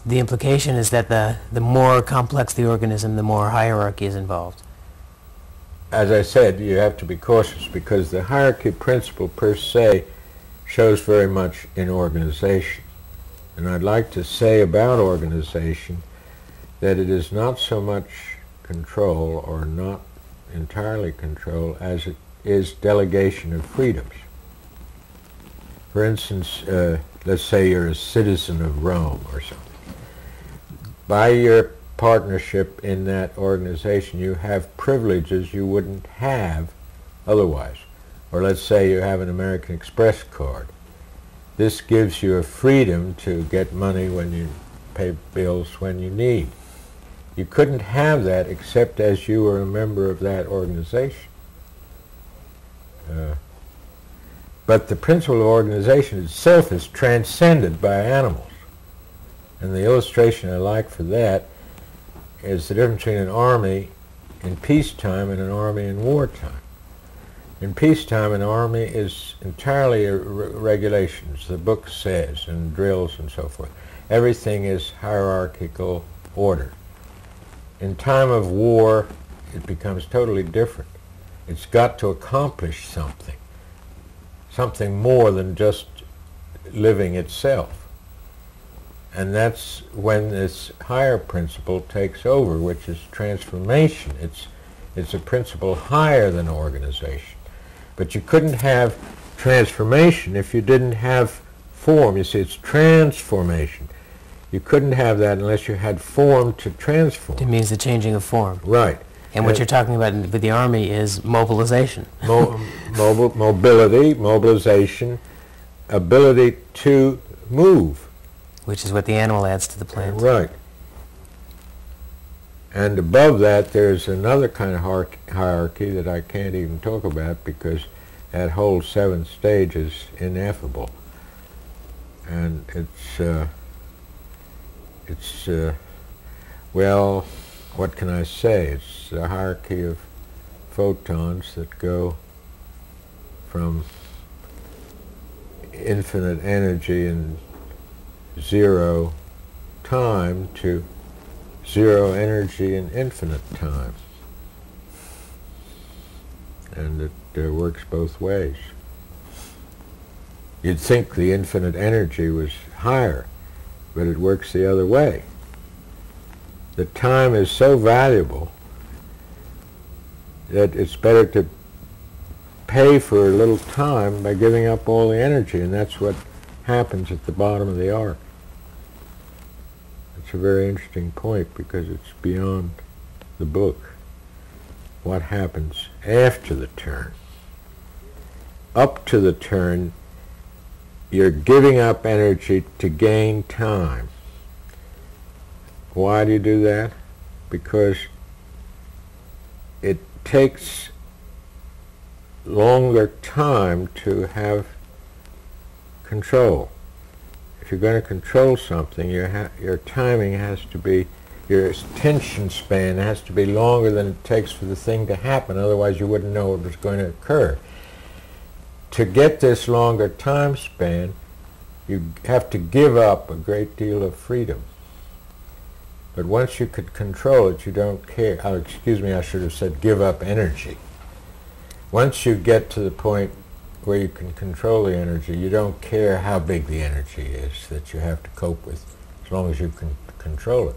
The implication is that the more complex the organism, the more hierarchy is involved. As I said, you have to be cautious because the hierarchy principle per se shows very much in organization. And I'd like to say about organization that it is not so much control or not entirely control as it is delegation of freedoms. For instance, let's say you're a citizen of Rome or something. By your partnership in that organization, you have privileges you wouldn't have otherwise. Or let's say you have an American Express card. This gives you a freedom to get money when you pay bills when you need. You couldn't have that except as you were a member of that organization. But the principle of organization itself is transcended by animals. And the illustration I like for that is the difference between an army in peacetime and an army in wartime. In peacetime, an army is entirely regulations, the book says, and drills and so forth. Everything is hierarchical order. In time of war, it becomes totally different. It's got to accomplish something more than just living itself. And that's when this higher principle takes over, which is transformation. It's a principle higher than organization. But you couldn't have transformation if you didn't have form. You see, it's transformation. You couldn't have that unless you had form to transform. It means the changing of form. Right. And what you're talking about with the army is mobilization. Mobility, mobilization, ability to move. Which is what the animal adds to the plant. Right. And above that, there's another kind of hierarchy that I can't even talk about because that whole seventh stage is ineffable. And well, what can I say? It's a hierarchy of photons that go from infinite energy and zero time to zero energy and infinite time. And it works both ways. You'd think the infinite energy was higher, but it works the other way. The time is so valuable that it's better to pay for a little time by giving up all the energy, and that's what happens at the bottom of the arc. It's a very interesting point because it's beyond the book. What happens after the turn? Up to the turn, you're giving up energy to gain time. Why do you do that? Because it takes longer time to have control. If you're going to control something, your timing has to be, your attention span has to be longer than it takes for the thing to happen, otherwise you wouldn't know what was going to occur. To get this longer time span, you have to give up a great deal of freedom. But once you could control it, you don't care. Oh, excuse me, I should have said give up energy. Once you get to the point where you can control the energy, you don't care how big the energy is that you have to cope with, as long as you can control it.